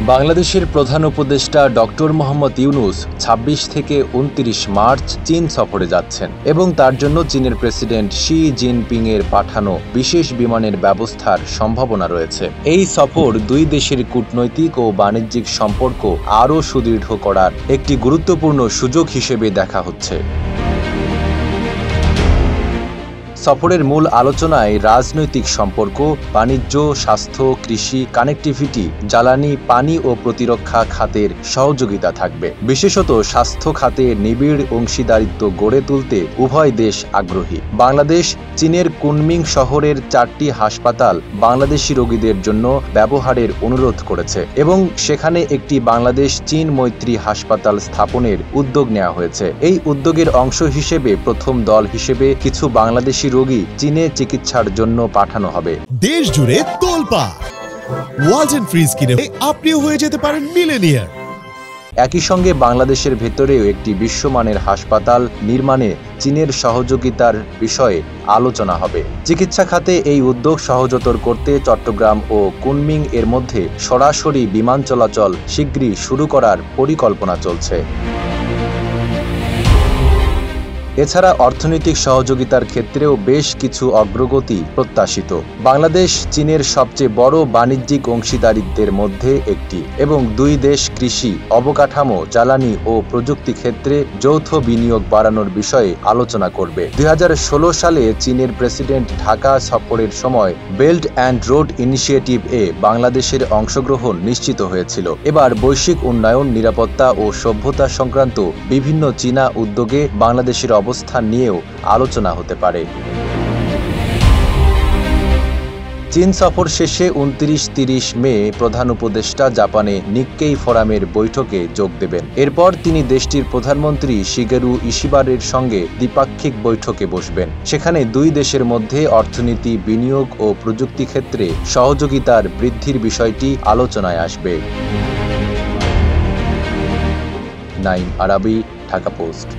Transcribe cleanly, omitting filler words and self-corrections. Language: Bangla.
বাংলাদেশের প্রধান উপদেষ্টা ডক্টর মোহাম্মদ ইউনূস ২৬ থেকে ২৯ মার্চ চীন সফরে যাচ্ছেন এবং তার জন্য চীনের প্রেসিডেন্ট শি জিনপিংয়ের পাঠানো বিশেষ বিমানের ব্যবস্থার সম্ভাবনা রয়েছে। এই সফর দুই দেশের কূটনৈতিক ও বাণিজ্যিক সম্পর্ক আরও সুদৃঢ় করার একটি গুরুত্বপূর্ণ সুযোগ হিসেবে দেখা হচ্ছে। সফরের মূল আলোচনায় রাজনৈতিক সম্পর্ক, বাণিজ্য, স্বাস্থ্য, কৃষি, কানেক্টিভিটি, জ্বালানি, পানি ও প্রতিরক্ষা খাতের সহযোগিতা থাকবে। বিশেষত স্বাস্থ্য খাতে নিবিড় অংশীদারিত্ব গড়ে তুলতে উভয় দেশ আগ্রহী। বাংলাদেশ চীনের কুনমিং শহরের ৪টি হাসপাতাল বাংলাদেশি রোগীদের জন্য ব্যবহারের অনুরোধ করেছে এবং সেখানে একটি বাংলাদেশ চীন মৈত্রী হাসপাতাল স্থাপনের উদ্যোগ নেওয়া হয়েছে। এই উদ্যোগের অংশ হিসেবে প্রথম দল হিসেবে কিছু বাংলাদেশি রোগী চীনে চিকিৎসার জন্য পাঠানো হবে। দেশ জুড়ে তোলপাড় ওয়ালটন ফ্রিজ কিনে আপনিও হয়ে যেতে পারেন মিলেনিয়ার। একই সঙ্গে বাংলাদেশের ভেতরেও একটি বিশ্বমানের হাসপাতাল নির্মাণে চীনের সহযোগিতার বিষয়ে আলোচনা হবে। চিকিৎসা খাতে এই উদ্যোগ সহজতর করতে চট্টগ্রাম ও কুনমিং এর মধ্যে সরাসরি বিমান চলাচল শীঘ্রই শুরু করার পরিকল্পনা চলছে। এছাড়া অর্থনৈতিক সহযোগিতার ক্ষেত্রেও বেশ কিছু অগ্রগতি প্রত্যাশিত। বাংলাদেশ চীনের সবচেয়ে বড় বাণিজ্যিক অংশীদারিত্বের মধ্যে একটি এবং দুই দেশ কৃষি, অবকাঠামো, জ্বালানি ও প্রযুক্তি ক্ষেত্রে যৌথ বিনিয়োগ বাড়ানোর বিষয়ে আলোচনা করবে। ২০১৬ সালে চীনের প্রেসিডেন্ট ঢাকা সফরের সময় বেল্ট অ্যান্ড রোড ইনিশিয়েটিভ এ বাংলাদেশের অংশগ্রহণ নিশ্চিত হয়েছিল। এবার বৈশ্বিক উন্নয়ন, নিরাপত্তা ও সভ্যতা সংক্রান্ত বিভিন্ন চীনা উদ্যোগে বাংলাদেশের অবস্থান নিয়েও আলোচনা হতে পারে। চীন সফর শেষে ২৯-৩০ মে প্রধান উপদেষ্টা জাপানে নিক্কেই ফোরামের বৈঠকে যোগ দেবেন। এরপর তিনি দেশটির প্রধানমন্ত্রী শিগেরু ইশিবার-এর সঙ্গে দ্বিপাক্ষিক বৈঠকে বসবেন। সেখানে দুই দেশের মধ্যে অর্থনীতি, বিনিয়োগ ও প্রযুক্তি ক্ষেত্রে সহযোগিতার বৃদ্ধির বিষয়টি আলোচনায় আসবে। নাইম আরাবী, ঢাকা পোস্ট।